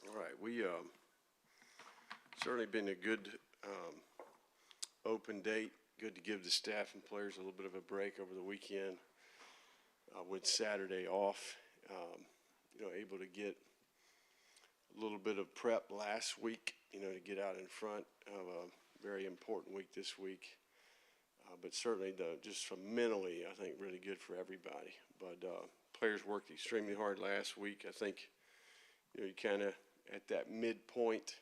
All right, we certainly been a good open date. Good to give the staff and players a little bit of a break over the weekend with Saturday off. Able to get a little bit of prep last week, to get out in front of a very important week this week. But certainly, just from mentally, I think really good for everybody. But players worked extremely hard last week. I think, you kind of at that midpoint,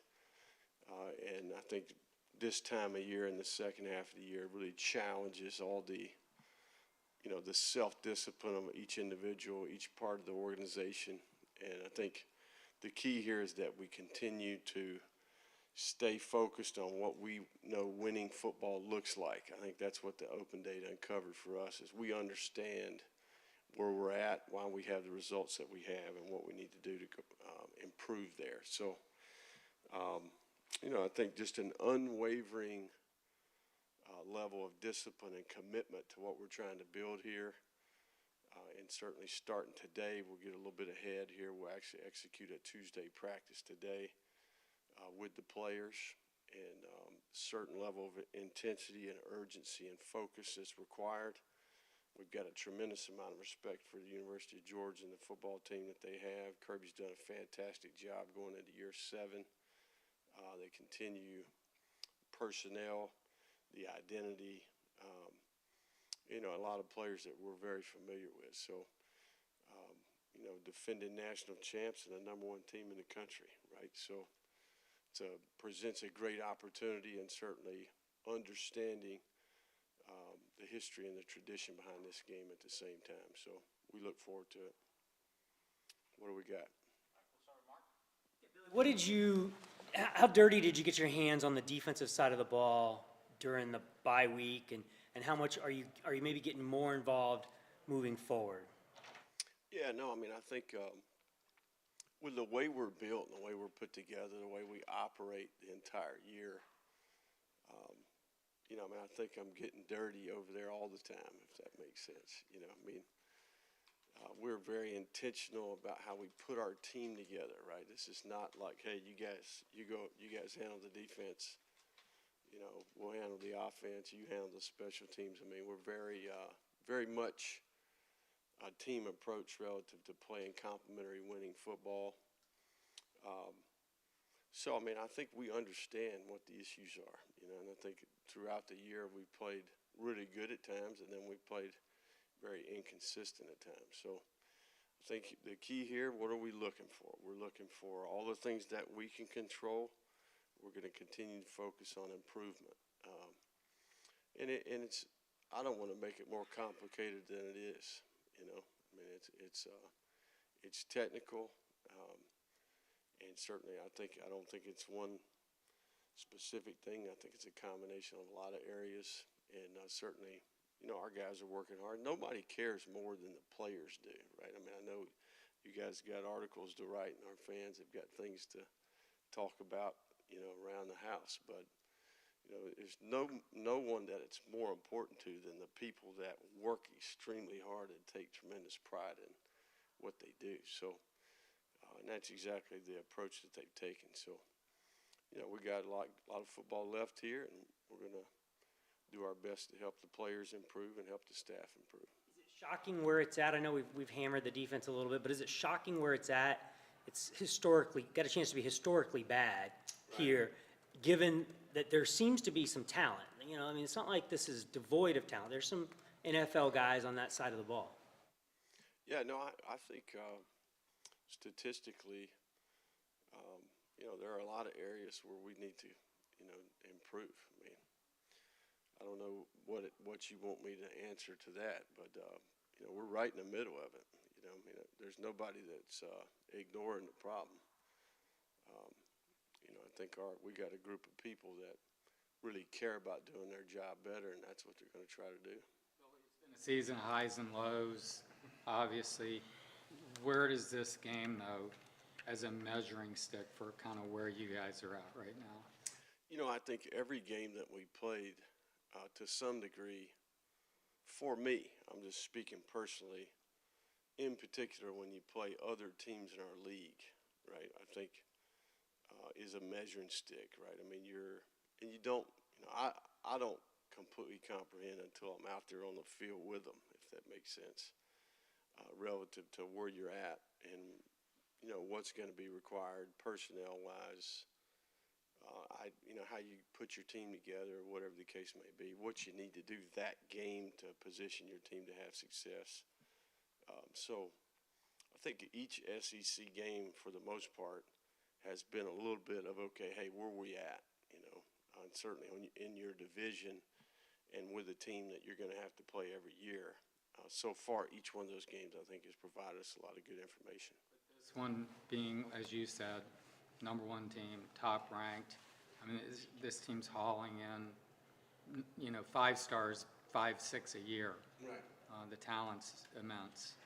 and I think this time of year in the second half of the year really challenges all the, the self-discipline of each individual, each part of the organization. And I think the key here is that we continue to stay focused on what we know winning football looks like. I think that's what the open date uncovered for us is we understand where we're at, why we have the results that we have, and what we need to do to improve there. So, I think just an unwavering level of discipline and commitment to what we're trying to build here. And certainly starting today, we'll get a little bit ahead here. We'll actually execute a Tuesday practice today with the players, and certain level of intensity and urgency and focus is required. We've got a tremendous amount of respect for the University of Georgia and the football team that they have. Kirby's done a fantastic job going into year 7. They continue personnel, the identity, a lot of players that we're very familiar with. So, defending national champs and the #1 team in the country, right? So it presents a great opportunity, and certainly understanding the history and the tradition behind this game at the same time. So we look forward to it. What do we got? How dirty did you get your hands on the defensive side of the ball during the bye week, and how much are you maybe getting more involved moving forward? Yeah, no, I think with the way we're built and the way we're put together, the way we operate the entire year, I think I'm getting dirty over there all the time, if that makes sense. We're very intentional about how we put our team together, right? This is not like, hey, you guys handle the defense. We'll handle the offense. You handle the special teams. We're very much a team approach relative to playing complementary winning football. So, I think we understand what the issues are, and I think throughout the year we played really good at times, and then we played very inconsistent at times. So I think the key here, what are we looking for? We're looking for all the things that we can control. We're going to continue to focus on improvement. I don't want to make it more complicated than it is, It's technical. And certainly I don't think it's one specific thing. I think it's a combination of a lot of areas. And certainly, our guys are working hard. Nobody cares more than the players do, right? I know you guys got articles to write, and our fans have got things to talk about, around the house. But, there's no one that it's more important to than the people that work extremely hard and take tremendous pride in what they do. So, and that's exactly the approach that they've taken. So, we got a lot of football left here, and we're going to do our best to help the players improve and help the staff improve. Is it shocking where it's at? I know we've hammered the defense a little bit, but is it shocking where it's at? It's historically got a chance to be historically bad here, given that there seems to be some talent. It's not like this is devoid of talent. There's some NFL guys on that side of the ball. Yeah, no, I think statistically, there are a lot of areas where we need to, improve. I don't know what you want me to answer to that, but we're right in the middle of it. There's nobody that's ignoring the problem. I think we got a group of people that really care about doing their job better, and that's what they're going to try to do. Well, it's been a season of highs and lows, obviously. Where does this game, though, as a measuring stick for kind of where you guys are at right now? I think every game that we played, to some degree, for me, I'm just speaking personally, in particular when you play other teams in our league, right? I think is a measuring stick, right? I mean, and you don't, I don't completely comprehend until I'm out there on the field with them, if that makes sense, relative to where you're at and, what's going to be required personnel-wise, how you put your team together, whatever the case may be, what you need to do that game to position your team to have success. So I think each SEC game, for the most part, has been a little bit of, okay, hey, where we at, and certainly in your division and with a team that you're going to have to play every year. So far, each one of those games, I think, has provided us a lot of good information. This one being, as you said, number one team, top ranked. I mean, this team's hauling in, 5 stars, 5, 6 a year. Right. The talent's immense.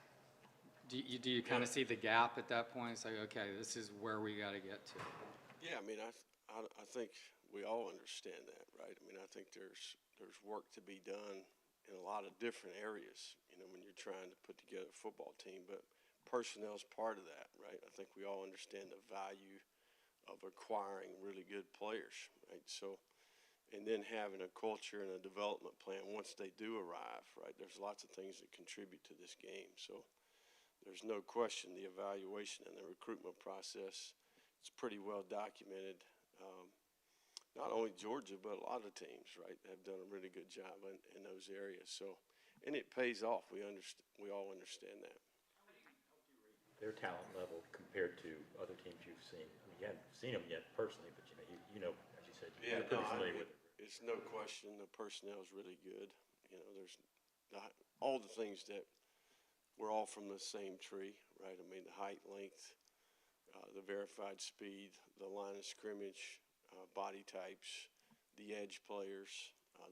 Do you kind of see the gap at that point? It's like, okay, this is where we got to get to. Yeah, I mean, I think we all understand that, right? I mean, I think there's work to be done in a lot of different areas, when you're trying to put together a football team, but personnel's part of that, right? I think we all understand the value of acquiring really good players, right? So, and then having a culture and a development plan once they do arrive, right? There's lots of things that contribute to this game. So there's no question the evaluation and the recruitment process is pretty well documented. Not only Georgia, but a lot of teams, right, have done a really good job in those areas. So, and it pays off. We all understand that. Their talent level compared to other teams you've seen? I mean, you haven't seen them yet personally, but as you said, you're pretty familiar with it. It's no question the personnel is really good. There's all the things that we're all from the same tree, right? I mean, the height, length, the verified speed, the line of scrimmage, body types, the edge players,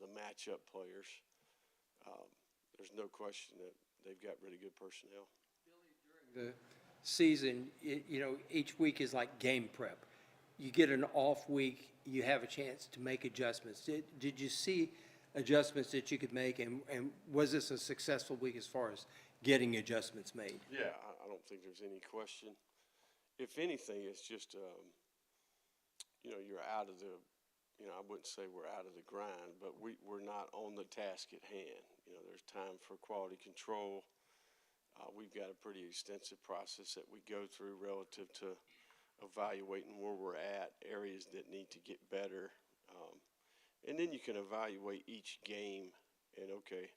the matchup players. There's no question that they've got really good personnel. During the season, each week is like game prep. You get an off week, you have a chance to make adjustments. Did you see adjustments that you could make, and was this a successful week as far as getting adjustments made? Yeah, I don't think there's any question. If anything, it's just, you're out of the, I wouldn't say we're out of the grind, but we're not on the task at hand. There's time for quality control. We've got a pretty extensive process that we go through relative to evaluating where we're at, areas that need to get better. And then you can evaluate each game and, okay,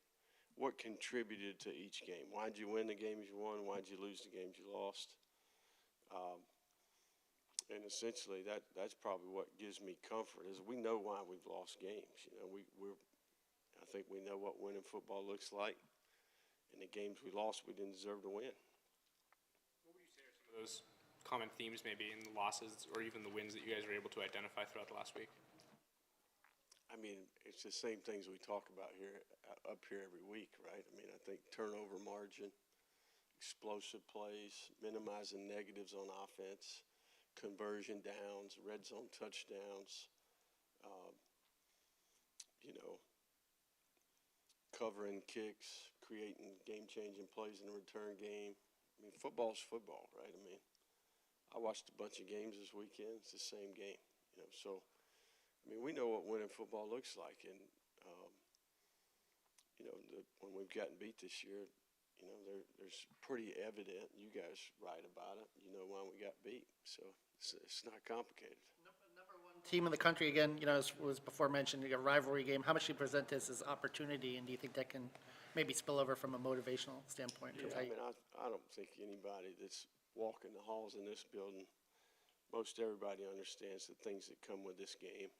what contributed to each game? Why'd you win the games you won? Why'd you lose the games you lost? And essentially, that's probably what gives me comfort is we know why we've lost games. I think we know what winning football looks like. And the games we lost, we didn't deserve to win. What would you say are some of those common themes maybe in the losses or even the wins that you guys were able to identify throughout the last week? I mean, it's the same things we talk about up here every week, right? I mean, I think turnover margin, explosive plays, minimizing negatives on offense, conversion downs, red zone touchdowns, covering kicks, creating game-changing plays in the return game. I mean, football's football, right? I mean, I watched a bunch of games this weekend. It's the same game, So, I mean, we know what winning football looks like, and when we've gotten beat this year, there's pretty evident. You guys write about it. You know why we got beat, so it's not complicated. Number one team in the country again. As was before mentioned, a rivalry game. How much do you present this as opportunity, and do you think that can maybe spill over from a motivational standpoint? Yeah, I mean, I don't think anybody that's walking the halls in this building, most everybody understands the things that come with this game.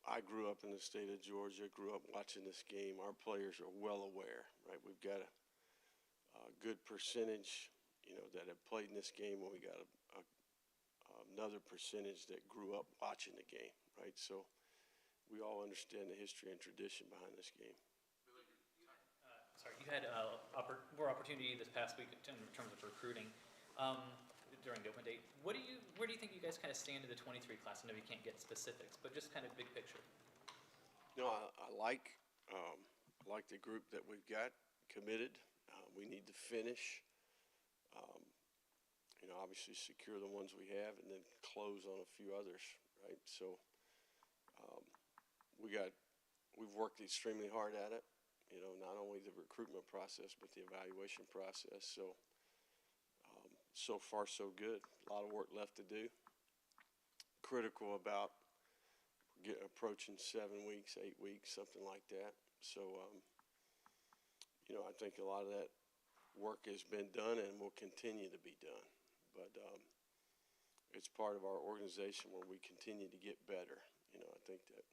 I grew up in the state of Georgia, grew up watching this game. Our players are well aware, right? We've got a good percentage, that have played in this game, and we got another percentage that grew up watching the game, right? So we all understand the history and tradition behind this game. You had more opportunity this past week in terms of recruiting during the open date. Where do you think you guys kind of stand in the 23 class? I know you can't get specifics, but just kind of big picture. I like the group that we've got committed. We need to finish obviously secure the ones we have and then close on a few others, right? So we've worked extremely hard at it, not only the recruitment process but the evaluation process. So so far so good. A lot of work left to do. Critical about approaching 7 weeks, 8 weeks, something like that. So I think a lot of that work has been done and will continue to be done. But it's part of our organization where we continue to get better. I think that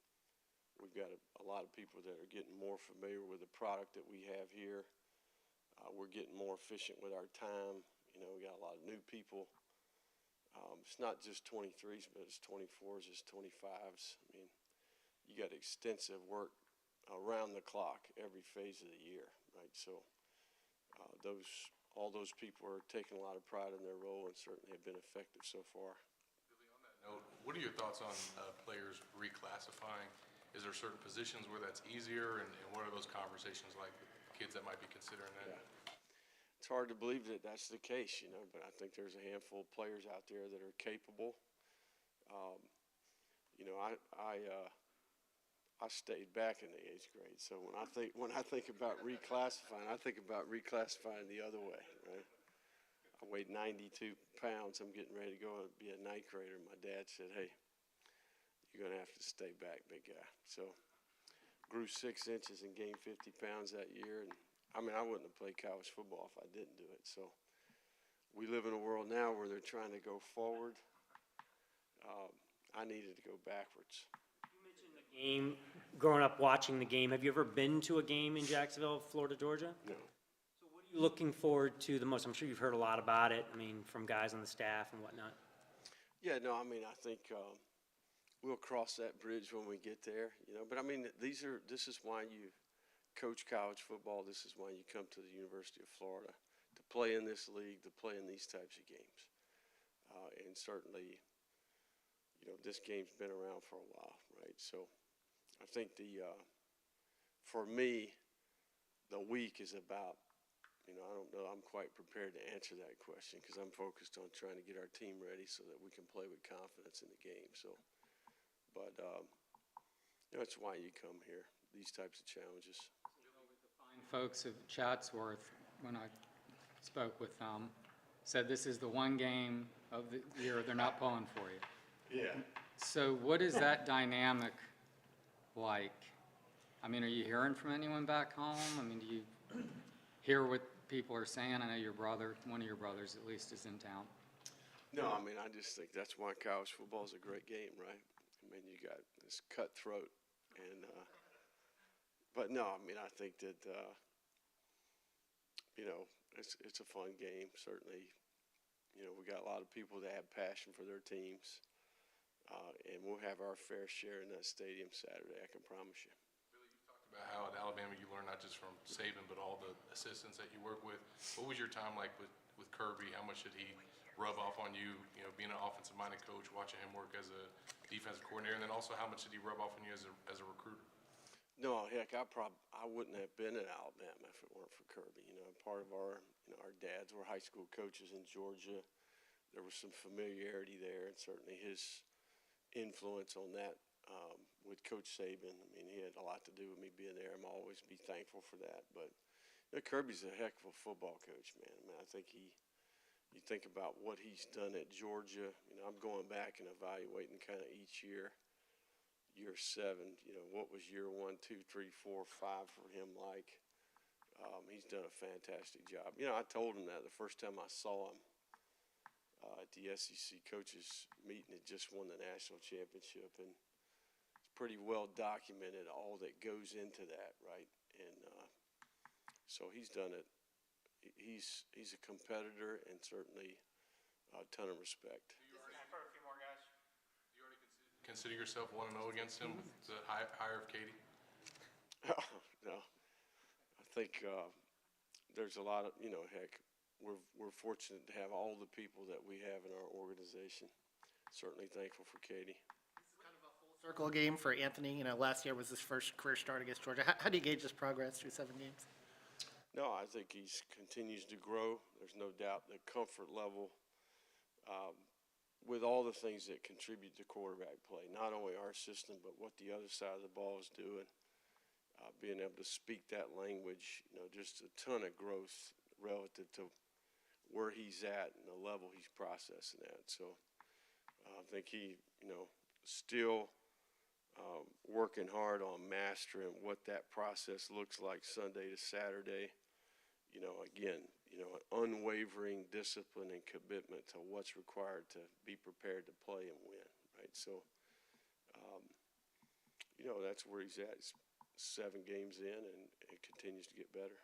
we've got a lot of people that are getting more familiar with the product that we have here. We're getting more efficient with our time. We got a lot of new people. It's not just 23s, but it's 24s, it's 25s. I mean, you got extensive work around the clock every phase of the year, right? So all those people are taking a lot of pride in their role and certainly have been effective so far. Billy, on that note, what are your thoughts on players reclassifying? Is there certain positions where that's easier, and what are those conversations like with kids that might be considering that? Yeah. It's hard to believe that that's the case, but I think there's a handful of players out there that are capable. I stayed back in the 8th grade, so when I think about reclassifying, I think about reclassifying the other way, right? I weighed 92 pounds. I'm getting ready to go and be a 9th grader. My dad said, "Hey, you're going to have to stay back, big guy." So grew 6 inches and gained 50 pounds that year. And I wouldn't have played college football if I didn't do it. So we live in a world now where they're trying to go forward. I needed to go backwards. You mentioned the game, growing up watching the game. Have you ever been to a game in Jacksonville, Florida, Georgia? No. So what are you looking forward to the most? I'm sure you've heard a lot about it, from guys on the staff and whatnot. Yeah, no, I think we'll cross that bridge when we get there, But this is why you coach college football. This is why you come to the University of Florida, to play in this league, to play in these types of games. And certainly, this game's been around for a while, right? So I think for me, the week is about, I don't know, I'm quite prepared to answer that question because I'm focused on trying to get our team ready so that we can play with confidence in the game. So, but that's why you come here, these types of challenges. The fine folks of Chatsworth, when I spoke with them, said this is the one game of the year they're not pulling for you. Yeah. So what is that dynamic like? Are you hearing from anyone back home? Do you hear what people are saying? I know your brother, one of your brothers at least, is in town. No, I just think that's why college football is a great game, right? You got this cutthroat, and but no, I think that it's a fun game. Certainly, we got a lot of people that have passion for their teams, and we'll have our fair share in that stadium Saturday. I can promise you. Billy, you talked about how at Alabama you learned not just from Saban but all the assistants that you work with. What was your time like with Kirby? How much did he rub off on you? Being an offensive-minded coach, watching him work as a defensive coordinator, and then also how much did he rub off on you as a recruiter? No, heck, I wouldn't have been at Alabama if it weren't for Kirby. Part of our dads were high school coaches in Georgia. There was some familiarity there, and certainly his influence on that with Coach Saban. He had a lot to do with me being there. I'm always be thankful for that. But Kirby's a heck of a football coach, man. I think you think about what he's done at Georgia. I'm going back and evaluating kind of each year. Year 7, what was year 1, 2, 3, 4, 5 for him like? He's done a fantastic job. I told him that the first time I saw him at the SEC coaches meeting. It just won the national championship, and it's pretty well documented all that goes into that, right? And so he's done it. He's a competitor, and certainly a ton of respect. Consider yourself 1-0 against him with the hire of Katie? No, I think there's a lot of, heck, we're fortunate to have all the people that we have in our organization. Certainly thankful for Katie. Kind of a full circle game for Anthony. Last year was his first career start against Georgia. How do you gauge his progress through 7 games? No, I think he continues to grow. There's no doubt the comfort level with all the things that contribute to quarterback play, not only our system, but what the other side of the ball is doing, being able to speak that language, just a ton of growth relative to where he's at and the level he's processing at. So I think he, still working hard on mastering what that process looks like Sunday to Saturday. Again, an unwavering discipline and commitment to what's required to be prepared to play and win, right? So, that's where he's at. He's 7 games in, and it continues to get better.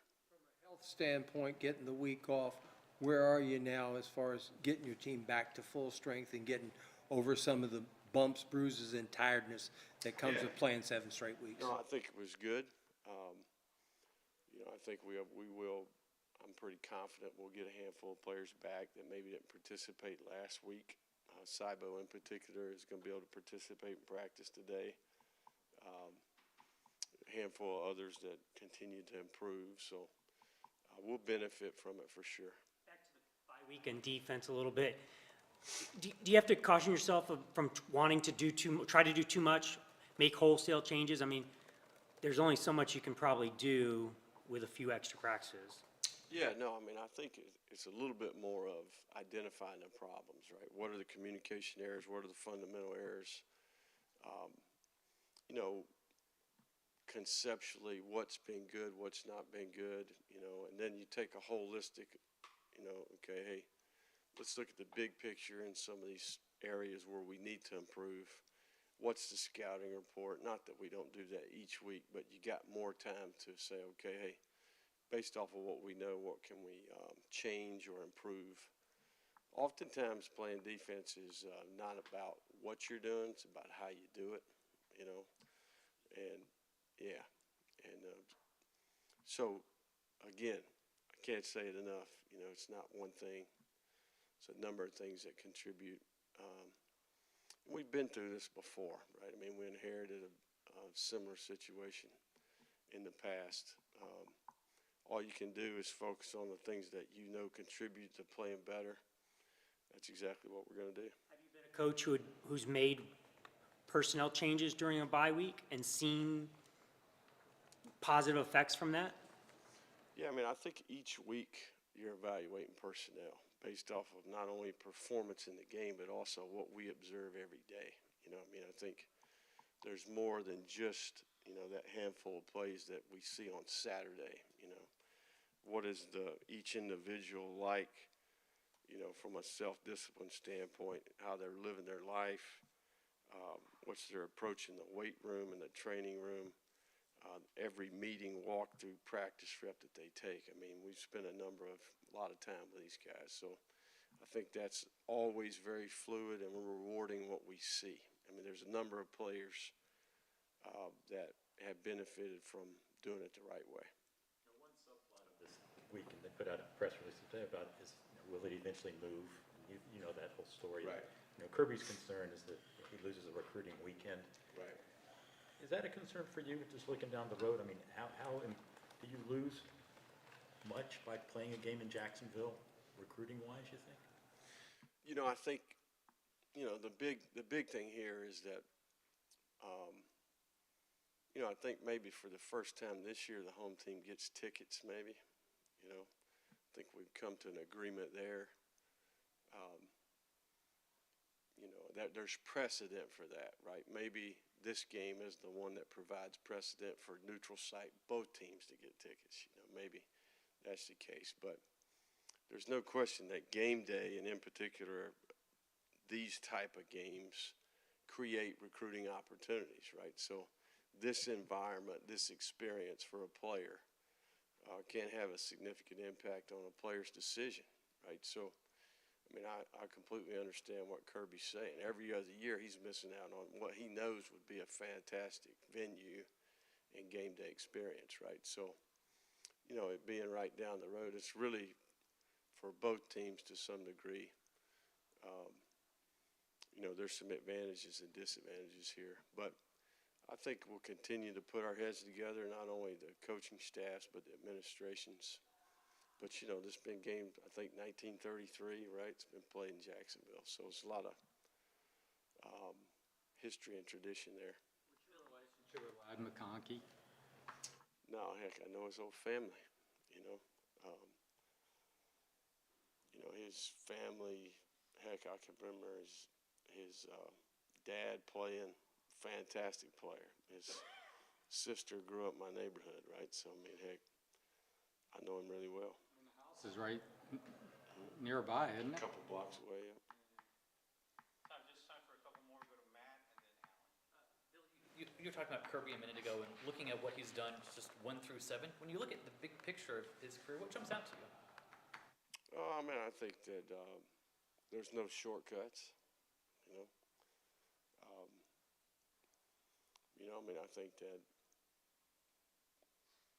Health standpoint, getting the week off, where are you now as far as getting your team back to full strength and getting over some of the bumps, bruises, and tiredness that comes with playing 7 straight weeks? No, I think it was good. I think we will. I'm pretty confident we'll get a handful of players back that maybe didn't participate last week. Cybo in particular is going to be able to participate in practice today. A handful of others that continue to improve. So we'll benefit from it for sure. Back to the bye week and defense a little bit. Do you have to caution yourself from wanting to try to do too much, make wholesale changes? I mean, there's only so much you can probably do with a few extra practices. Yeah, no, I think it's a little bit more of identifying the problems, right? What are the communication errors? What are the fundamental errors? Conceptually, what's been good, what's not been good, and then you take a holistic, okay, hey, let's look at the big picture in some of these areas where we need to improve. What's the scouting report? Not that we don't do that each week, but you got more time to say, okay, hey, based off of what we know, what can we change or improve? Oftentimes playing defense is not about what you're doing, it's about how you do it, and so again, I can't say it enough, it's not one thing, it's a number of things that contribute. We've been through this before, right? We inherited a similar situation in the past. All you can do is focus on the things that contribute to playing better. That's exactly what we're going to do. Have you been a coach who's made personnel changes during a bye week and seen positive effects from that? Yeah, I think each week you're evaluating personnel based off of not only performance in the game, but also what we observe every day. I think there's more than just, that handful of plays that we see on Saturday. What is each individual like, from a self-discipline standpoint, how they're living their life, what's their approach in the weight room and the training room, every meeting, walkthrough, practice rep that they take. We've spent a lot of time with these guys. So I think that's always very fluid and rewarding what we see. There's a number of players that have benefited from doing it the right way. One subplot of this week, and they put out a press release today about it, is will it eventually move? You know that whole story. Right. Kirby's concern is that he loses a recruiting weekend. Right. Is that a concern for you, just looking down the road? How do you lose much by playing a game in Jacksonville, recruiting-wise, you think? I think, the big thing here is that, I think maybe for the first time this year, the home team gets tickets maybe. I think we've come to an agreement there. That there's precedent for that, right? Maybe this game is the one that provides precedent for neutral site, both teams to get tickets. Maybe that's the case, but there's no question that game day, and in particular, these type of games create recruiting opportunities, right? So this environment, this experience for a player can have a significant impact on a player's decision, right? So, I completely understand what Kirby's saying. Every other year, he's missing out on what he knows would be a fantastic venue and game day experience, right? So, it being right down the road, it's really for both teams to some degree. There's some advantages and disadvantages here, but I think we'll continue to put our heads together, not only the coaching staffs, but the administrations, But, you know, this been game, I think 1933, right? It's been played in Jacksonville. So it's a lot of history and tradition there. Lad McConkey. No, heck, I know his whole family, you know. His family, heck, I can remember his dad playing, fantastic player. His sister grew up in my neighborhood, right? So, I mean, heck, I know him really well. This is right nearby, isn't A it? couple blocks away, yeah. Just time for a couple more, go to Matt and then Alan. Billy, you were talking about Kirby a minute ago and looking at what he's done, just 1 through 7. When you look at the big picture of his career, what jumps out to you? Oh, I mean, I think that there's no shortcuts, you know. I mean, I think that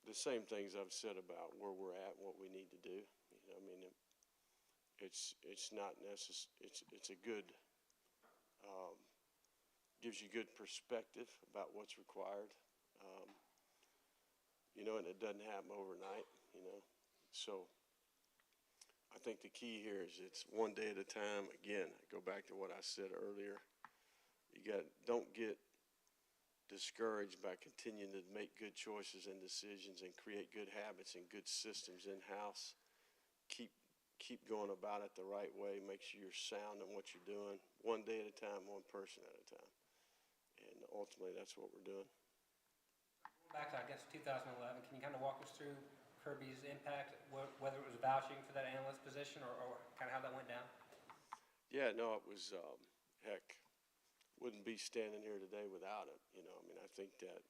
the same things I've said about where we're at, what we need to do. You know, I mean, it's not necessary. It's a good gives you good perspective about what's required. And it doesn't happen overnight. So I think the key here is it's one day at a time. Again, I go back to what I said earlier. Don't get discouraged by continuing to make good choices and decisions and create good habits and good systems in-house. Keep going about it the right way. Make sure you're sound in what you're doing. One day at a time, one person at a time. And ultimately, that's what we're doing. Back to, I guess, 2011, can you kind of walk us through Kirby's impact, whether it was vouching for that analyst position or kind of how that went down? Yeah, no, it was, heck, wouldn't be standing here today without it. I mean, I think that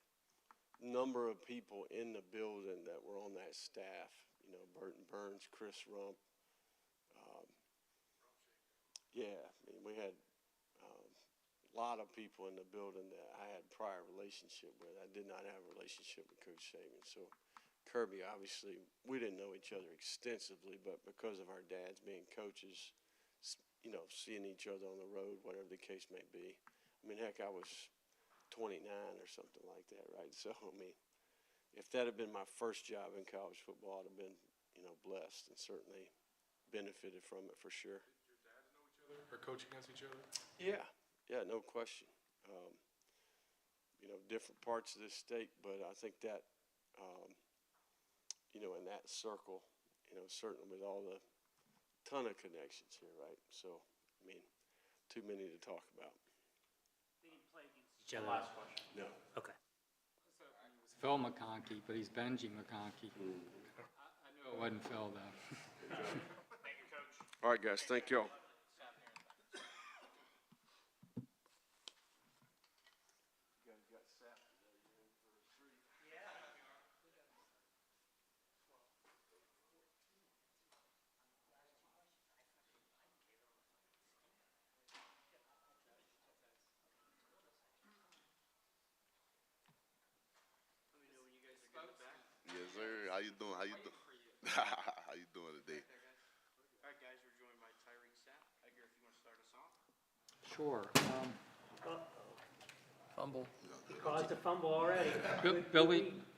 number of people in the building that were on that staff, Burton Burns, Chris Rump. I mean, we had a lot of people in the building that I had prior relationship with. I did not have a relationship with Coach Saban. So Kirby, obviously, we didn't know each other extensively, but because of our dads being coaches, seeing each other on the road, whatever the case may be. I mean, heck, I was 29 or something like that, right? So, I mean, if that had been my first job in college football, I'd have been, blessed and certainly benefited from it for sure. Did your dads know each other or coach against each other? Yeah, no question. Different parts of this state, but I think that, in that circle, certainly with all the ton of connections here, right? So, I mean, too many to talk about. Each other. Last question. No. Okay. Phil McConkey, but he's Benji McConkey. I knew it wasn't Phil, though. Thank you, Coach. All right, guys, thank y'all. Yes, sir. How you doing? How you doing? How you doing today? All right, guys, we're joined by Tyreek Sapp. Edgar, if you want to start us off. Sure. Fumble. He caused a fumble already.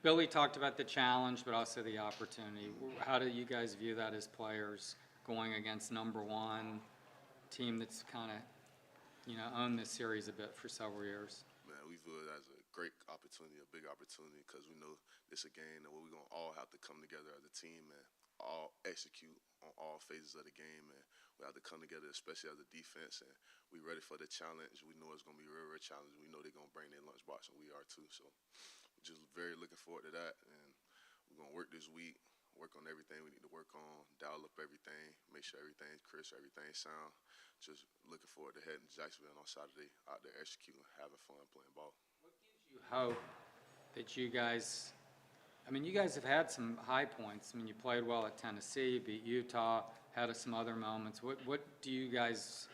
Billy talked about the challenge, but also the opportunity. How do you guys view that as players going against number one team that's kind of, owned this series a bit for several years? Man, we view it as a great opportunity, a big opportunity, because we know it's a game that we're going to all have to come together as a team and all execute on all phases of the game. And we have to come together, especially as a defense, and we ready for the challenge. We know it's going to be a real challenge. We know they're going to bring their lunchbox, and we are too. So we're just very looking forward to that. And we're going to work this week, work on everything we need to work on, dial up everything, make sure everything's crisp, everything's sound. Just looking forward to heading to Jacksonville on Saturday, out there executing, having fun, playing ball. What gives you hope that you guys have had some high points. You played well at Tennessee, beat Utah, had some other moments. What do you guys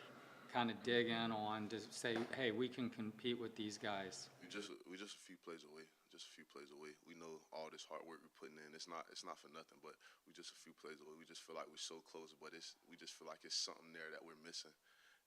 kind of dig in on to say, hey, we can compete with these guys? We just a few plays away. Just a few plays away. We know all this hard work we're putting in. It's not for nothing, but we just a few plays away. We just feel like we're so close, but we just feel like it's something there that we're missing.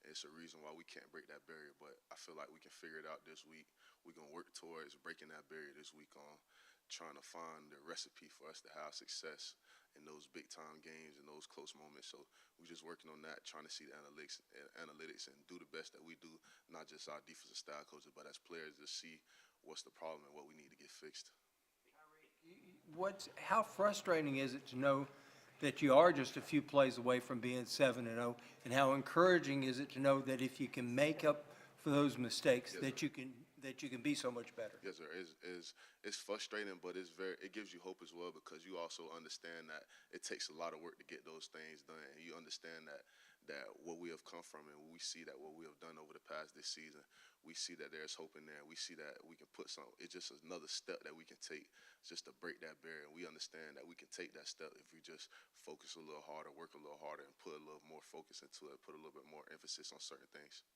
And it's a reason why we can't break that barrier. But I feel like we can figure it out this week. We're gonna work towards breaking that barrier this week on trying to find the recipe for us to have success in those big time games and those close moments. So we're just working on that, trying to see the analytics and do the best that we do, not just our defensive style coaches, but as players to see what's the problem and what we need to get fixed. How frustrating is it to know that you are just a few plays away from being 7-0, and how encouraging is it to know that if you can make up for those mistakes, Yes, that you can be so much better? Yes, sir. It's frustrating, but it gives you hope as well, because you also understand that it takes a lot of work to get those things done, and you understand that what we have come from, and we see that what we have done over the past this season, we see that there's hope in there. We see that we can put some. It's just another step that we can take just to break that barrier. And we understand that we can take that step if we just focus a little harder, work a little harder, and put a little more focus into it, put a little bit more emphasis on certain things.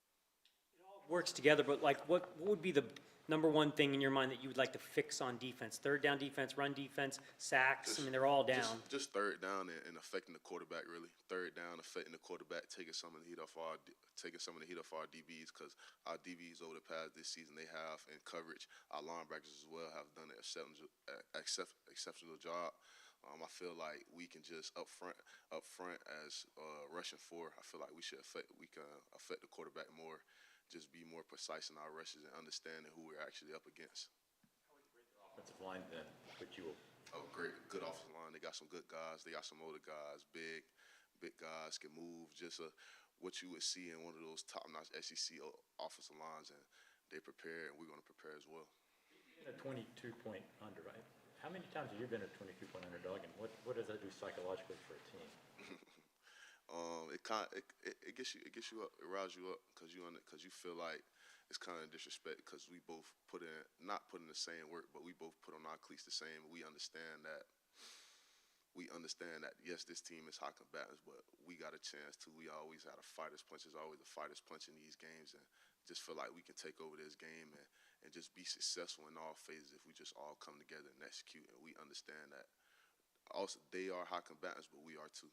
Works together, but like what would be the number one thing in your mind that you would like to fix on defense? Third down defense, run defense, sacks, I mean, they're all down. Just third down and affecting the quarterback, really. Third down, affecting the quarterback, taking some of the heat off our DBs, because our DBs over the past this season, they have in coverage. Our linebackers as well have done an exceptional job. I feel like we can just up front as rushing four. I feel like we can affect the quarterback more. Just be more precise in our rushes and understanding who we're actually up against. Offensive line then, but you will. Oh, great, good offensive line. They got some good guys. They got some older guys, big guys, can move. Just what you would see in one of those top-notch SEC offensive lines, and they prepare, and we're going to prepare as well. Being a 22-point under, right? How many times have you been a 22-point underdog, and what does that do psychologically for a team? It gets you up, it riles you up, because you feel like it's kind of disrespect, because we both not put in the same work, but we both put on our cleats the same. We understand that yes, this team is hot combatants, but we got a chance too. We always had a fighter's punch. There's always a fighter's punch in these games, and just feel like we can take over this game and just be successful in all phases if we just all come together and execute. And we understand that also they are hot combatants, but we are too.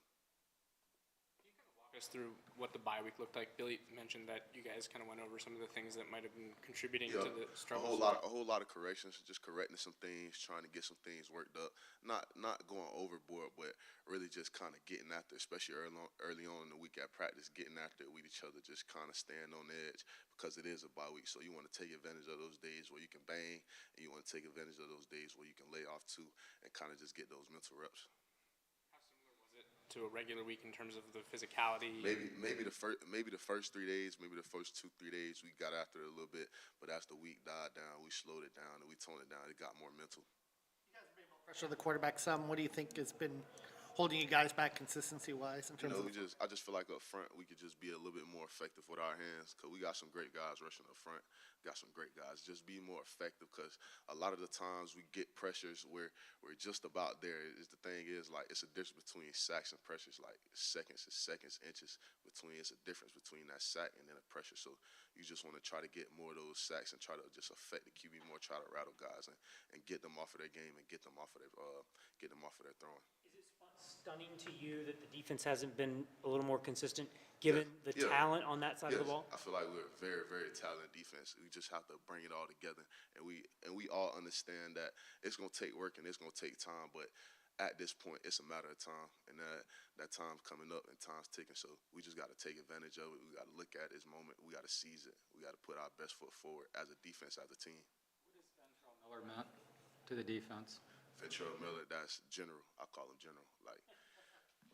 Us through what the bye week looked like. Billy mentioned that you guys kind of went over some of the things that might have been contributing to the struggles. A whole lot of corrections, just correcting some things, trying to get some things worked up. Not going overboard, but really just kind of getting after, especially early on in the week at practice, getting after it with each other, just kind of staying on the edge, because it is a bye week. So you want to take advantage of those days where you can bang, and you want to take advantage of those days where you can lay off too, and kind of just get those mental reps. To a regular week in terms of the physicality? Maybe the first 3 days, maybe the first 2-3 days we got after it a little bit, but as the week died down, we slowed it down and we toned it down. It got more mental. You guys bring more pressure on the quarterback some. What do you think has been holding you guys back consistency-wise in terms of? I just feel like up front we could just be a little bit more effective with our hands, because we got some great guys rushing up front. Got some great guys. Just be more effective, because a lot of the times we get pressures where we're just about there. The thing is, like, it's a difference between sacks and pressures, like seconds, inches between. It's a difference between that sack and then a pressure. So you just want to try to get more of those sacks and try to just affect the QB more, try to rattle guys and get them off of their game and get them off of their throwing. Stunning to you that the defense hasn't been a little more consistent, given the talent on that side of the ball? I feel like we're a very, very talented defense. We just have to bring it all together, and we all understand that it's going to take work and it's going to take time, but at this point, it's a matter of time, and that time's coming up and time's ticking, so we just got to take advantage of it. We got to look at this moment. We got to seize it. We got to put our best foot forward as a defense, as a team. What has Ventrell Miller meant to the defense? Ventrell Miller, that's general. I call him general. Like,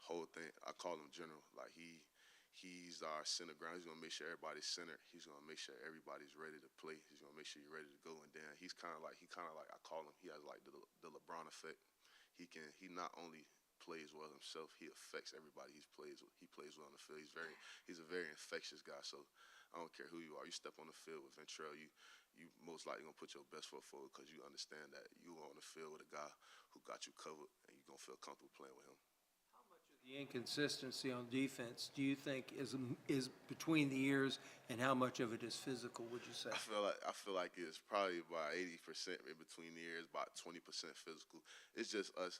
whole thing, I call him general. Like, he's our center ground. He's gonna make sure everybody's centered. He's gonna make sure everybody's ready to play. He's gonna make sure you're ready to go. And then he kind of like I call him. He has like the LeBron effect. He not only plays well himself, he affects everybody he plays well on the field. He's a very infectious guy. So I don't care who you are. You step on the field with Ventrell, you most likely gonna put your best foot forward, because you understand that you are on the field with a guy who got you covered, and you're gonna feel comfortable playing with him. The inconsistency on defense, do you think is between the ears, and how much of it is physical, would you say? I feel like it's probably about 80% in between the ears, about 20% physical. It's just us.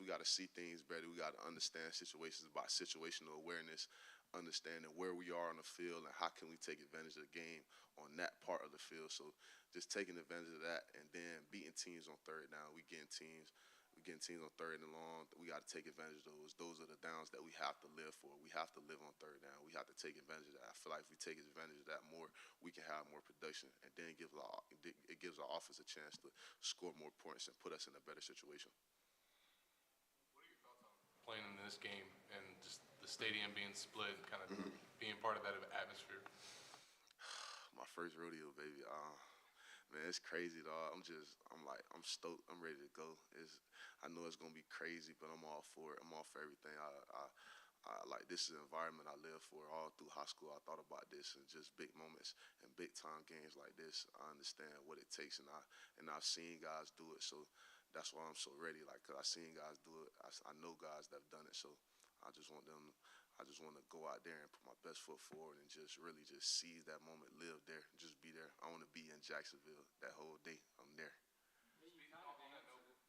We got to see things better. We got to understand situations, about situational awareness, understanding where we are on the field and how can we take advantage of the game on that part of the field. So just taking advantage of that, and then beating teams on third down. We getting getting teams on 3rd and long. We got to take advantage of those. Those are the downs that we have to live for. We have to live on 3rd down. We have to take advantage of that. I feel like if we take advantage of that more, we can have more production, and then it gives our offense a chance to score more points and put us in a better situation. Playing in this game and just the stadium being split and kind of being part of that atmosphere? My first rodeo, baby. Man, it's crazy, dog. I'm stoked. I'm ready to go. I know it's gonna be crazy, but I'm all for it. I'm all for everything. I like, this is the environment I live for. All through high school, I thought about this, and just big moments and big time games like this. I understand what it takes, and I've seen guys do it. So that's why I'm so ready. Like, 'cause I've seen guys do it. I know guys that have done it. So I just want to go out there and put my best foot forward and just really just seize that moment, live there, just be there. I want to be in Jacksonville that whole day. I'm there.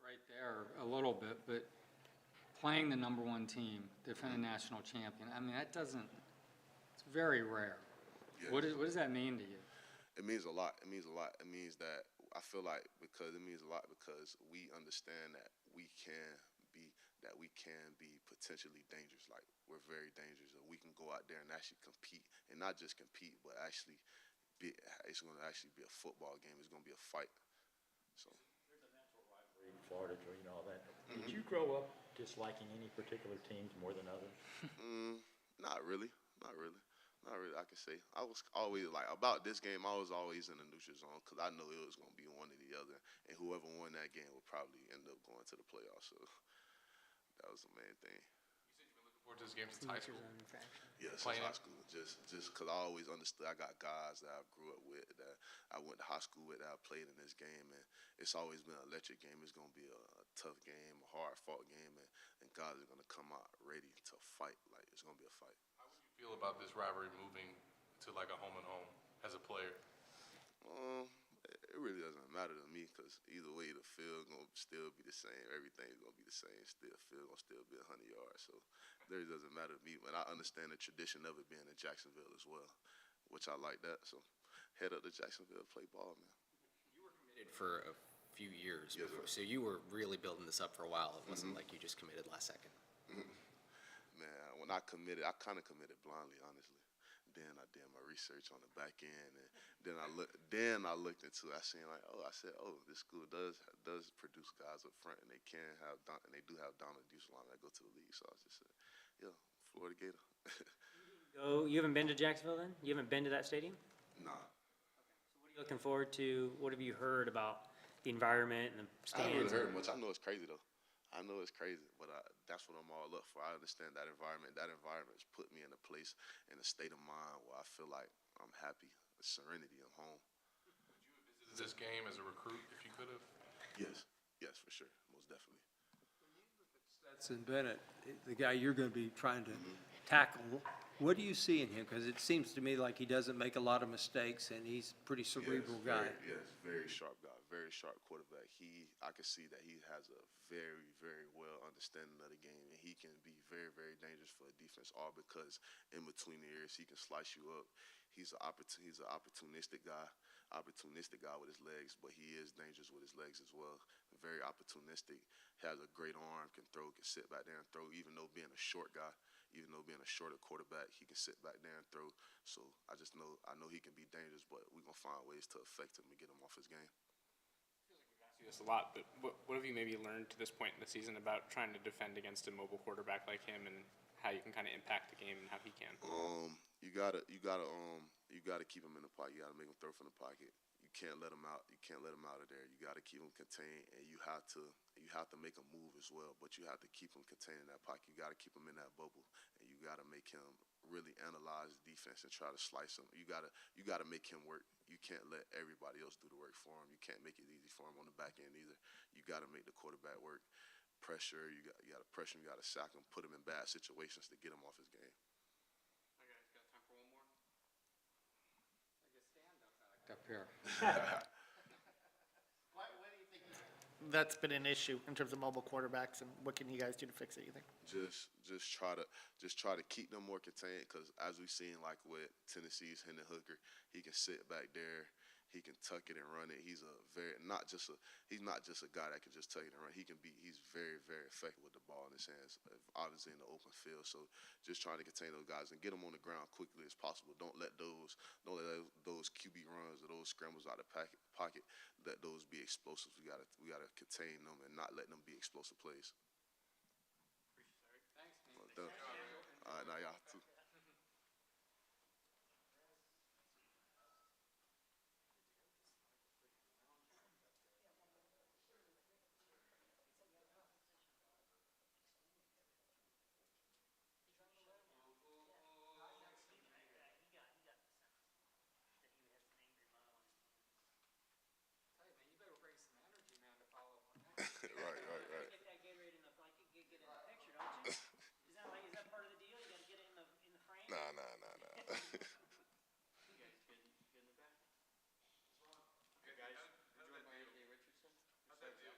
Right there a little bit, but playing the #1 team, defending national champion, I mean, it's very rare. Yes. What does that mean to you? It means a lot. It means a lot. It means that I feel like it means a lot because we understand that we can be potentially dangerous. Like, we're very dangerous, and we can go out there and actually compete, and not just compete, but actually it's going to actually be a football game. It's going to be a fight. So. There's a natural rivalry, Florida, all that. Did you grow up disliking any particular teams more than others? Not really. Not really. Not really, I can say. I was always, like, about this game, I was always in the neutral zone because I know it was going to be one or the other, and whoever won that game would probably end up going to the playoffs. So that was the main thing. You said you've been looking forward to this game since high school. Yes, Playing since high school. Just because I always understood. I got guys that I grew up with, that I went to high school with, that I played in this game, and it's always been an electric game. It's going to be a tough game, a hard-fought game, and guys are going to come out ready to fight. Like, it's going to be a fight. How would you feel about this rivalry moving to like a home and home as a player? It really doesn't matter to me because either way, the field gonna still be the same. Everything's gonna be the same. Field gonna still be 100 yards. So it really doesn't matter to me. But I understand the tradition of it being in Jacksonville as well, which I like that. So head up to Jacksonville, play ball, man. You were committed for a few years Yes, before, sir. so you were really building this up for a while. It wasn't like you just committed last second. Man, when I committed, I kind of committed blindly, honestly. Then I did my research on the back end, and then I looked into it. I said, this school does produce guys up front, and they do have Donald Dusalon that go to the league. So I just said, yeah, Florida Gator. You haven't been to Jacksonville then? You haven't been to that stadium? Nah. So what are you looking forward to? What have you heard about the environment and the I haven't stands? really heard much. I know it's crazy, though. I know it's crazy, but that's what I'm all up for. I understand that environment. That environment has put me in a place, in a state of mind where I feel like I'm happy, a serenity, I'm home. Would you have visited this game as a recruit if you could have? Yes, for sure, most definitely. Stetson Bennett, the guy you're going to be trying to tackle, what do you see in him? Because it seems to me like he doesn't make a lot of mistakes, and he's a pretty cerebral guy. Very sharp guy, very sharp quarterback. I can see that he has a very, very well understanding of the game, and he can be very, very dangerous for a defense, all because in between the ears he can slice you up. He's an opportunistic guy with his legs, but he is dangerous with his legs as well. Very opportunistic, has a great arm, can throw, can sit back there and throw, even though being a short guy. Even though being a shorter quarterback, he can sit back there and throw. So I know he can be dangerous, but we're going to find ways to affect him and get him off his game. I see this a lot, but what have you maybe learned to this point in the season about trying to defend against a mobile quarterback like him, and how you can kind of impact the game and how he can? You gotta keep him in the pocket. You gotta make him throw from the pocket. You can't let him out. You can't let him out of there. You gotta keep him contained, and you have to make him move as well. But you have to keep him contained in that pocket. You gotta keep him in that bubble, and you gotta make him really analyze the defense and try to slice him. You gotta make him work. You can't let everybody else do the work for him. You can't make it easy for him on the back end either. You gotta make the quarterback work. Pressure. You gotta pressure him. You gotta sack him. Put him in bad situations to get him off his game. Okay, got time for one more? Up here. Why do you think that's been an issue in terms of mobile quarterbacks, and what can you guys do to fix it, you think? Just try to keep them more contained, because as we've seen, like with Tennessee's Hendon Hooker, he can sit back there. he can tuck it and run it. He's not just a guy that can just tuck it and run. He's very, very effective with the ball in his hands, obviously in the open field. So just trying to contain those guys and get them on the ground quickly as possible. Don't let those QB runs or those scrambles out of pocket. Let those be explosive. We gotta contain them and not let them be explosive plays. Thanks, man. All right, now y'all too. Hey, man, you better bring some energy, man, to follow up on that. Right. Get that Gatorade in the, like, get in the picture, don't you? Is that part of the deal? You gotta get it in the frame? Nah. You guys good in the back? Hey, guys, how'd that deal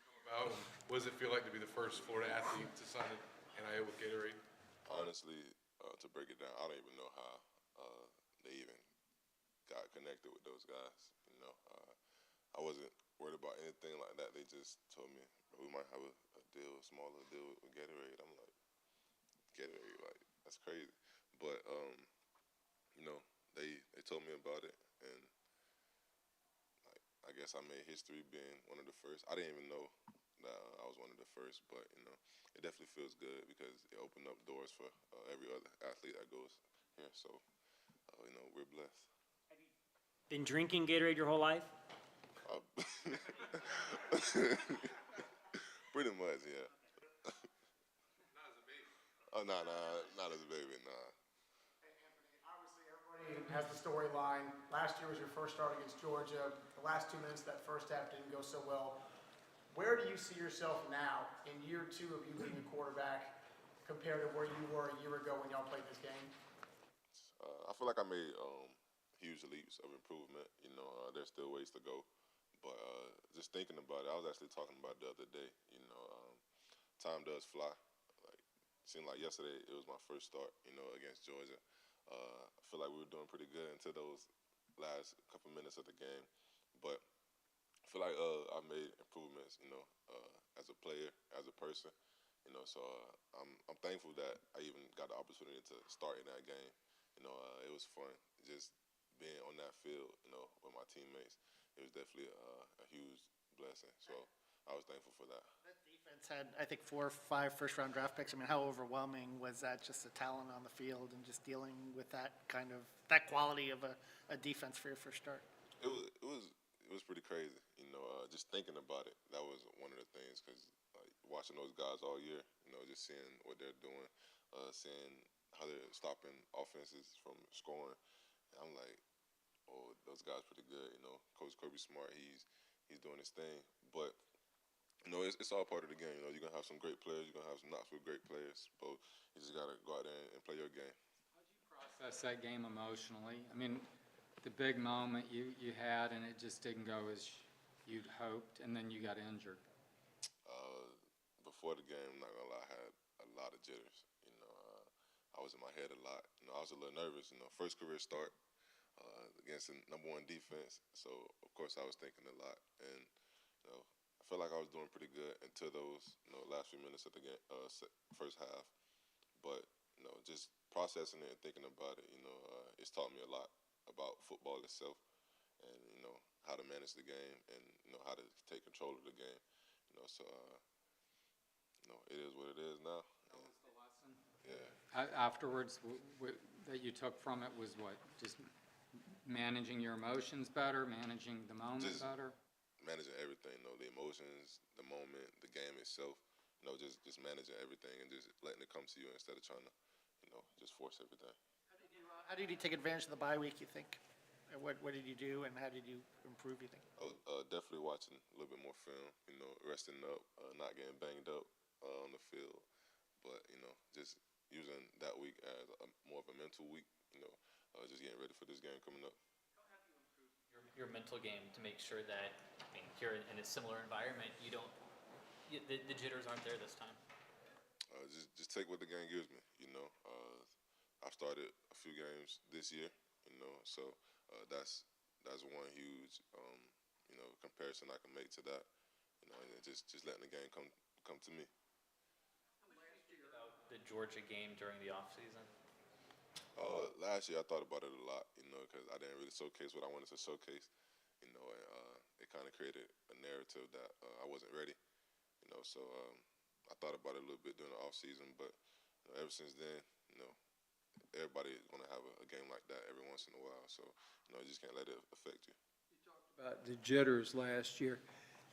come about? What does it feel like to be the first Florida athlete to sign an NIL with Gatorade? Honestly, to break it down, I don't even know how they even got connected with those guys. I wasn't worried about anything like that. They just told me we might have a smaller deal with Gatorade. I'm like, Gatorade, like that's crazy. But they told me about it, and like I guess I made history being one of the first. I didn't even know that I was one of the first, but it definitely feels good because it opened up doors for every other athlete that goes here. So we're blessed. Been drinking Gatorade your whole life? Pretty much, yeah. Not as a baby. Oh, no, not as a baby, nah. Hey, Anthony, obviously everybody has the storyline. Last year was your first start against Georgia. The last 2 minutes of that first half didn't go so well. Where do you see yourself now in year 2 of you being a quarterback compared to where you were a year ago when y'all played this game? I feel like I made huge leaps of improvement. There's still ways to go. But just thinking about it, I was actually talking about it the other day. Time does fly. Like, seemed like yesterday it was my first start, against Georgia. I feel like we were doing pretty good until those last couple minutes of the game. But I feel like I made improvements, as a player, as a person. So I'm thankful that I even got the opportunity to start in that game. It was fun just being on that field, with my teammates. It was definitely a huge blessing. So I was thankful for that. That defense had, I think, 4 or 5 first-round draft picks. I mean, how overwhelming was that, just the talent on the field and just dealing with that quality of a defense for your first start? It was pretty crazy. Just thinking about it, that was one of the things, because like watching those guys all year, just seeing what they're doing, seeing how they're stopping offenses from scoring. I'm like, oh, those guys pretty good. Coach Kirby Smart, he's doing his thing. But it's all part of the game. You're gonna have some great players, you're gonna have some not so great players. But you just gotta go out there and play your game. How'd you process that game emotionally? I mean, the big moment you had, and it just didn't go as you'd hoped, and then you got injured. Before the game, I'm not gonna lie, I had a lot of jitters. I was in my head a lot. I was a little nervous. First career start against the #1 defense, so of course I was thinking a lot. And I felt like I was doing pretty good until those last few minutes of the game, first half. But just processing it and thinking about it, it's taught me a lot about football itself, and how to manage the game, and how to take control of the game. So it is what it is now. That was the lesson. Yeah. Afterwards, that you took from it was what? Just managing your emotions better, managing the moment better? Managing everything, the emotions, the moment, the game itself. Just managing everything and just letting it come to you instead of trying to, just force everything. How did you take advantage of the bye week, you think? And what did you do, and how did you improve, you think? Definitely watching a little bit more film, resting up, not getting banged up on the field. But, just using that week as more of a mental week, just getting ready for this game coming up. How have you improved your mental game to make sure that, here in a similar environment, the jitters aren't there this time? Just take what the game gives me, I've started a few games this year, so that's that's one huge, comparison I can make to that. And just letting the game come to me. About the Georgia game during the offseason? Last year I thought about it a lot, because I didn't really showcase what I wanted to showcase, and it kind of created a narrative that I wasn't ready, So I thought about it a little bit during the off season, but ever since then, everybody is going to have a game like that every once in a while. So you just can't let it affect you. About the jitters last year,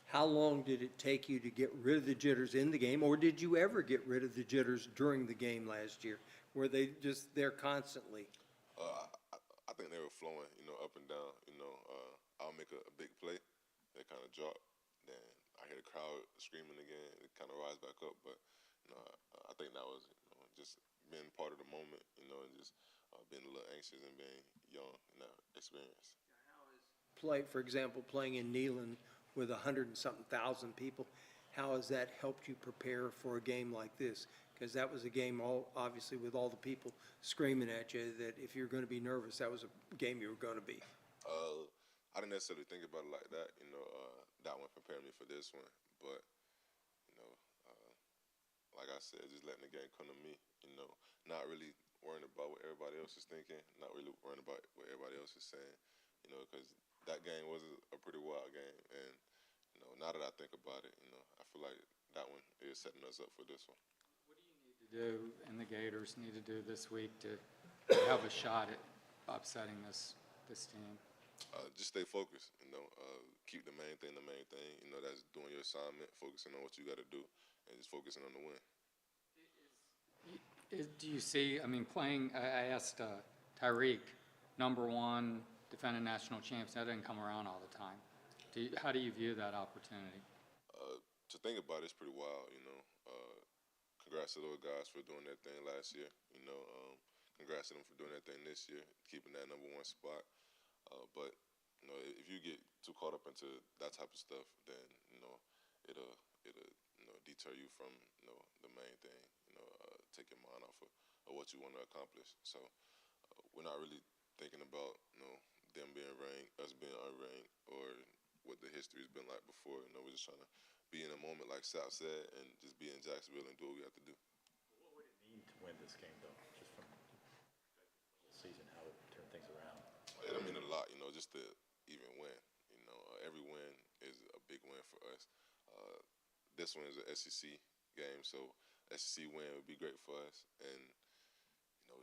how long did it take you to get rid of the jitters in the game, or did you ever get rid of the jitters during the game last year? Were they just there constantly? I think they were flowing, up and down. I'll make a big play, they kind of drop, then I hear the crowd screaming again, it kind of rise back up. But I think that was just being part of the moment, and just being a little anxious and being young in that experience. For example, playing in Neyland with 100 and something thousand people, how has that helped you prepare for a game like this? Because that was a game, obviously, with all the people screaming at you, that if you're going to be nervous, that was a game you were going to be. I didn't necessarily think about it like that. That one prepared me for this one. But, like I said, just letting the game come to me, not really worrying about what everybody else is thinking, not really worrying about what everybody else is saying, because that game was a pretty wild game. And, now that I think about it, I feel like that one is setting us up for this one. What do you need to do, and the Gators need to do this week to have a shot at upsetting this team? Just stay focused, keep the main thing, that's doing your assignment, focusing on what you got to do, and just focusing on the win. Do you see, I asked Tyreek, #1, defending national champs, that didn't come around all the time. How do you view that opportunity? To think about it, it's pretty wild, Congrats to those guys for doing their thing last year, congrats to them for doing their thing this year, keeping that #1 spot. But if you get too caught up into that type of stuff, then it'll deter you from the main thing. Take your mind off of what you want to accomplish. So we're not really thinking about them being ranked, us being unranked, or what the history's been like before. We're just trying to be in a moment, like Sal said, and just be in Jacksonville and do what we have to do. What would it mean to win this game, though, just from the whole season, how it turned things around? It'll mean a lot, just to even win. Every win is a big win for us. This one is an SEC game, so SEC win would be great for us. And,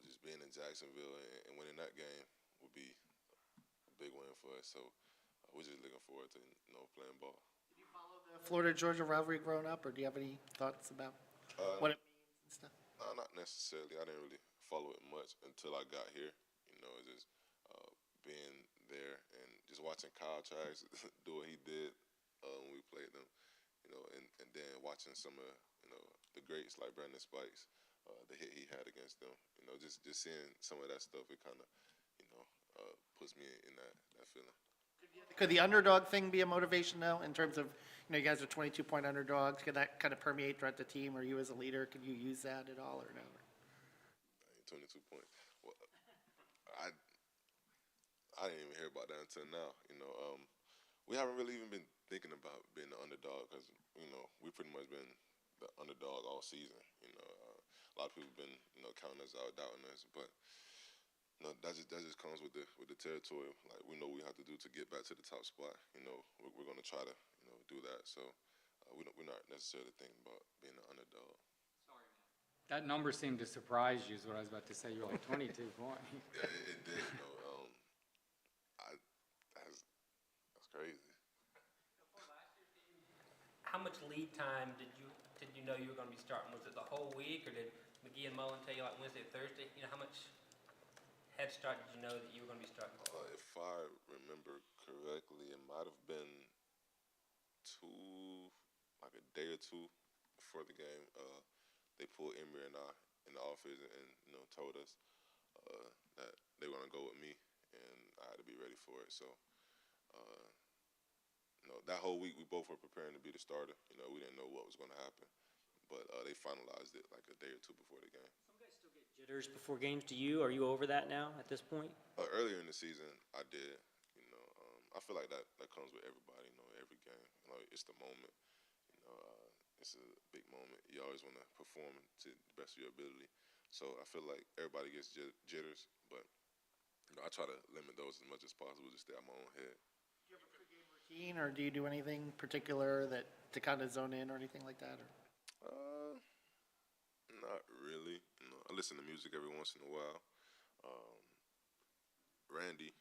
just being in Jacksonville and winning that game would be a big win for us. So we're just looking forward to, playing ball. Did you follow the Florida-Georgia rivalry growing up, or do you have any thoughts about what it means and stuff? No, not necessarily. I didn't really follow it much until I got here. Just being there and just watching Kyle Trask do what he did when we played them, and then watching some of, the greats like Brandon Spikes, the hit he had against them, just seeing some of that stuff, it kind of, puts me in that feeling. Could the underdog thing be a motivation, though, in terms of, you guys are 22-point underdogs? Could that kind of permeate throughout the team, or you as a leader, could you use that at all, or no? 22 points. Well, I didn't even hear about that until now. We haven't really even been thinking about being the underdog because, we've pretty much been the underdog all season. A lot of people have been, counting us out, doubting us, but that just comes with the territory. Like, we know what we have to do to get back to the top spot. We're going to try to, do that. So we're not necessarily thinking about being an underdog. Sorry, man. That number seemed to surprise you is what I was about to say. You're like 22 points. Yeah, it did. That's crazy. For last year's game, how much lead time did you know you were going to be starting? Was it the whole week, or did McGee and Mullen tell you like Wednesday, Thursday? How much head start did you know that you were going to be starting? If I remember correctly, it might have been like a day or two before the game. They pulled Emery and I in the office and told us that they were going to go with me, and I had to be ready for it. So, that whole week we both were preparing to be the starter. We didn't know what was going to happen, but they finalized it like a day or two before the game. Some guys still get jitters before games. Do you? Are you over that now at this point? Earlier in the season, I did. I feel like that comes with everybody, you know, every game. You know, it's the moment. You know, it's a big moment. You always want to perform to the best of your ability. So I feel like everybody gets jitters, but you know, I try to limit those as much as possible to stay out my own head. Do you have a pregame routine, or do you do anything particular that to kind of zone in or anything like that? Or? Not really. You know, I listen to music every once in a while. Um, Randy,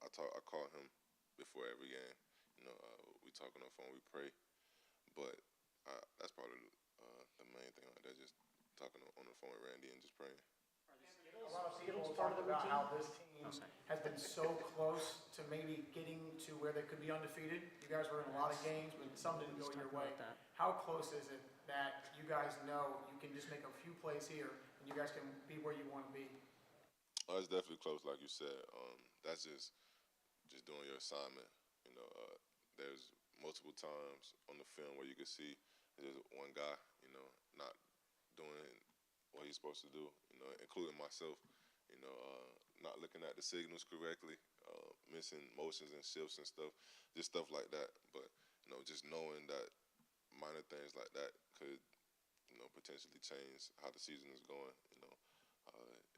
I call him before every game. You know, we talk on the phone, we pray, but that's probably the main thing. Like that, just talking on the phone with Randy and just praying. A lot of people talk about how this team has been so close to maybe getting to where they could be undefeated. You guys were in a lot of games, but some didn't go your way. How close is it that you guys know you can just make a few plays here and you guys can be where you want to be? It's definitely close, like you said. That's just doing your assignment. You know, there's multiple times on the film where you can see there's one guy, you know, not doing what he's supposed to do. You know, including myself. You know, not looking at the signals correctly, missing motions and shifts and stuff, just stuff like that. But you know, just knowing that minor things like that could, you know, potentially change how the season is going. You know,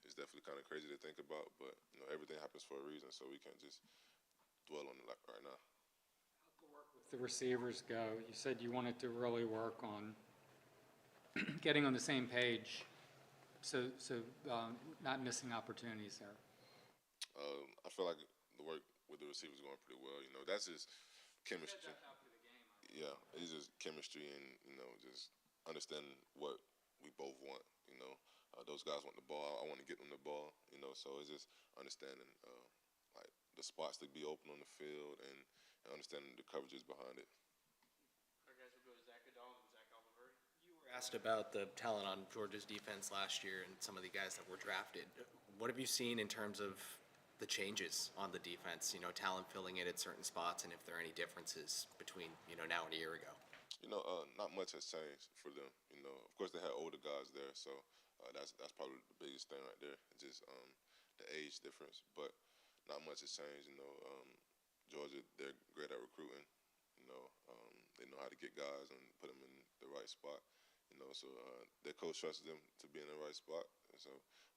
it's definitely kind of crazy to think about, but you know, everything happens for a reason, so we can't just dwell on it like right now. How'd the work with the receivers go? You said you wanted to really work on getting on the same page, so not missing opportunities there. I feel like the work with the receivers going pretty well. You know, that's just chemistry. Yeah, it's just chemistry and, you know, just understanding what we both want. You know, those guys want the ball. I want to get them the ball. You know, so it's just understanding like the spots to be open on the field and understanding the coverages behind it. Our guys will go Zach Goodall and Zach Oliver. You were asked about the talent on Georgia's defense last year and some of the guys that were drafted. What have you seen in terms of the changes on the defense, you know, talent filling in at certain spots, and if there are any differences between, you know, now and a year ago? You know, not much has changed for them. You know, of course they had older guys there, so that's probably the biggest thing right there. Just the age difference, but not much has changed. You know, Georgia, they're great at recruiting. You know, they know how to get guys and put them in the right spot. You know, so their coach trusts them to be in the right spot. And so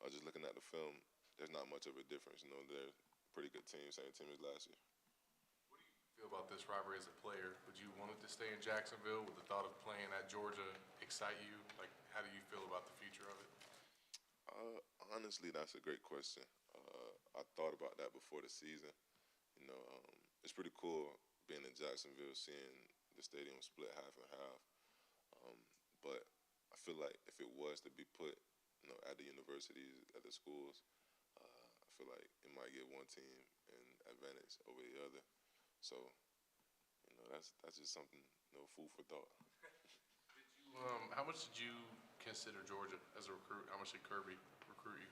just looking at the film, there's not much of a difference. You know, they're a pretty good team, same team as last year. What do you feel about this rivalry as a player? Would you want it to stay in Jacksonville? Would the thought of playing at Georgia excite you? Like, how do you feel about the future of it? Honestly, that's a great question. I thought about that before the season. You know, it's pretty cool being in Jacksonville, seeing the stadium split half and half. But I feel like if it was to be put, you know, at the universities, at the schools, I feel like it might give one team an advantage over the other. So, you know, that's just something, you know, food for thought. How much did you consider Georgia as a recruit? How much did Kirby recruit you?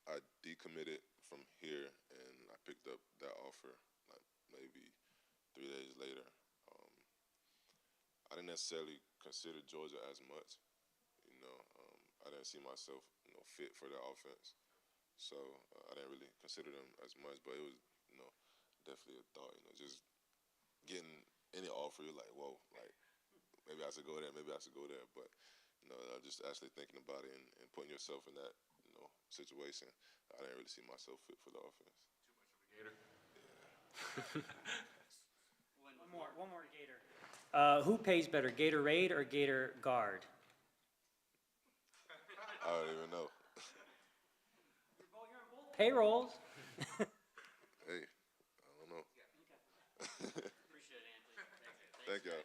I decommitted from here, and I picked up that offer like maybe 3 days later. I didn't necessarily consider Georgia as much. You know, I didn't see myself, you know, fit for their offense. So I didn't really consider them as much, but it was, you know, definitely a thought. You know, just getting any offer, you're like, whoa, like maybe I should go there, maybe I should go there. But you know, just actually thinking about it and putting yourself in that, you know, situation, I didn't really see myself fit for the offense. Too much of a Gator? One more Gator. Who pays better, Gatorade or Gator Guard? I don't even know. You're on both payrolls. Hey, I don't know. Appreciate it, Anthony. Thank y'all.